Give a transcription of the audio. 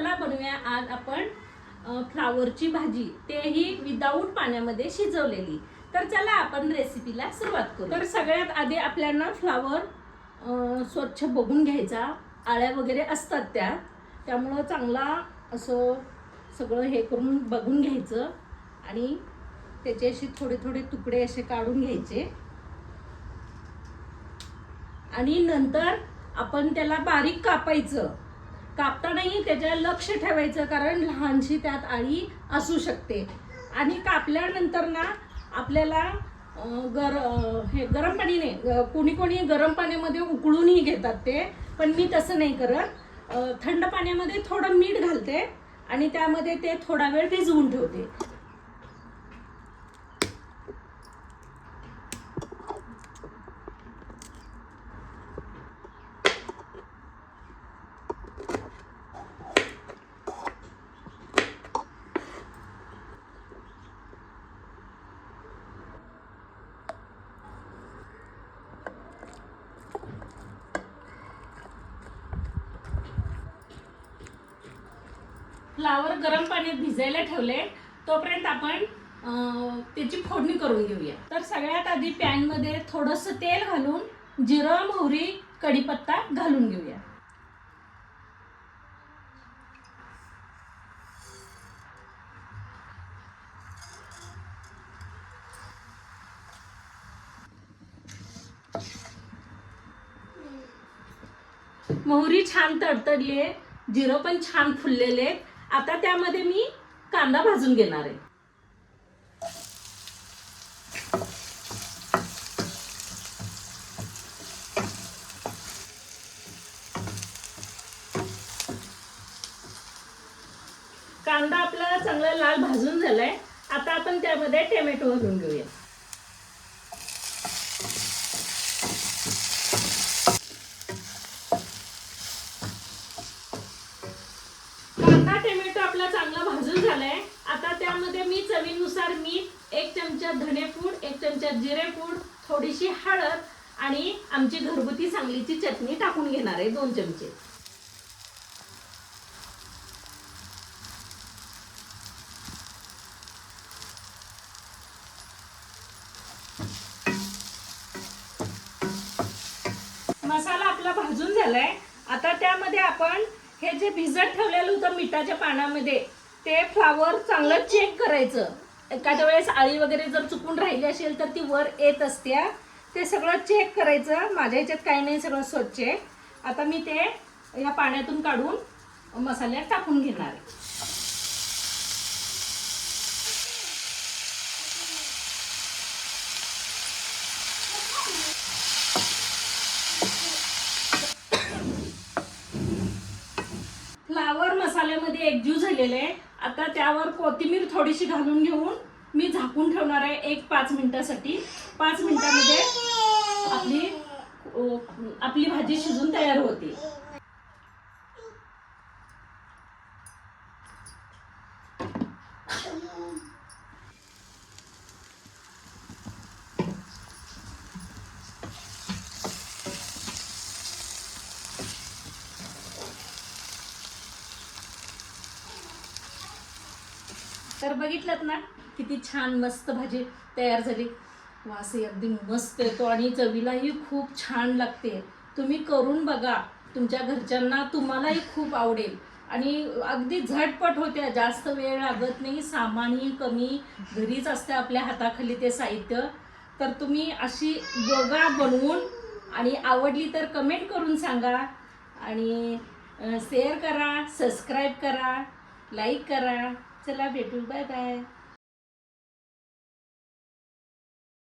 चला बनवूया आज आपण फ्लावरची भाजी, तेही विदाऊट पाण्यामध्ये शिजवलेली। तर चला आपण रेसिपीला सुरुवात करू। तर सगळ्यात आधी आपल्याला फ्लावर स्वच्छ बघून घ्यायचा, आळ्या वगैरे असतात त्यामुळे चांगला असं सगळं हे करून बघून घ्यायचं आणि त्याचे असे थोडे थोडे तुकडे असे काढून घ्यायचे आणि नंतर आपण त्याला बारीक कापायचं। कापतानाही त्याच्या लक्ष ठेवायचं, कारण लहानशी त्यात आळी असू शकते। आणि कापल्यानंतर ना आपल्याला गरम पाणी नाही, कोणी कोणी गरम पाण्यामध्ये उकळूनही घेतात ते, पण मी तसं नाही करत। थंड पाण्यामध्ये थोडं मीठ घालते आणि त्यामध्ये ते थोडा वेळ भिजवून ठेवते। फ्लावर गरम पाण्यात भिजायला ठेवले, तोपर्यंत आपण त्याची फोडणी करून घेऊया। तर सगळ्यात आधी पॅन मध्ये थोडंसं तेल घालून जिरं, मोहरी, कढीपत्ता घालून घेऊया। मोहरी छान तडतडली आहे, जिरं पण छान फुललेले। आता त्यामध्ये मी कांदा भाजून घेणार आहे। कांदा आपला चांगला लाल भाजून झालाय। आता आपण त्यामध्ये टोमॅटो घालून घेऊया। कांदा टोमॅटो आपला चांगला भाजून झालाय। आता त्यामध्ये मी चवीनुसार मीठ, 1 चमचा धनेपूड, 1 चमचा जिरेपूड, थोडीशी हळद आणि आमची घरगुती सांगलीची चटणी टाकून घेणार आहे, 2 चमचे। मसाला आपला भाजून झालाय। आता त्यामध्ये आपण हे जे भिजत ठेवलेलं होतं मिठाच्या पाण्यामध्ये, ते फ्लावर चांगलं चेक करायचं। एखाद्या वेळेस आळी वगैरे जर चुकून राहिली असेल तर ती वर येत असते, ते सगळं चेक करायचं। माझ्या ह्याच्यात काही नाही, सगळं स्वच्छ आहे। आता मी ते या पाण्यातून काढून मसाल्यात टाकून घेणार आहे। फ्लावर मसाल्यामध्ये एकजीव झालेले आहे। आता त्यावर कोथिंबीर थोडीशी घालून घेऊन मी झाकून ठेवणार आहे 1-5 मिनिटासाठी। 5 मिनिटांमध्ये आपली भाजी शिजून तयार होते। तर बघितलं ना, किती छान मस्त भाजी तयार झाली। वास अगदी मस्त येतो आणि चवीलाही खूप छान लागते। तुम्ही करून बघा, तुमच्या घरच्यांना तुम्हालाही खूप आवडेल आणि अगदी झटपट होते, जास्त वेळ लागत नाही, सामानही कमी, घरीच असते आपल्या हाताखाली ते साहित्य। तर तुम्ही अशी बघा बनवून, आणि आवडली तर कमेंट करून सांगा आणि शेअर करा, सबस्क्राईब करा, लाईक करा। चला भेटू, बाय बाय।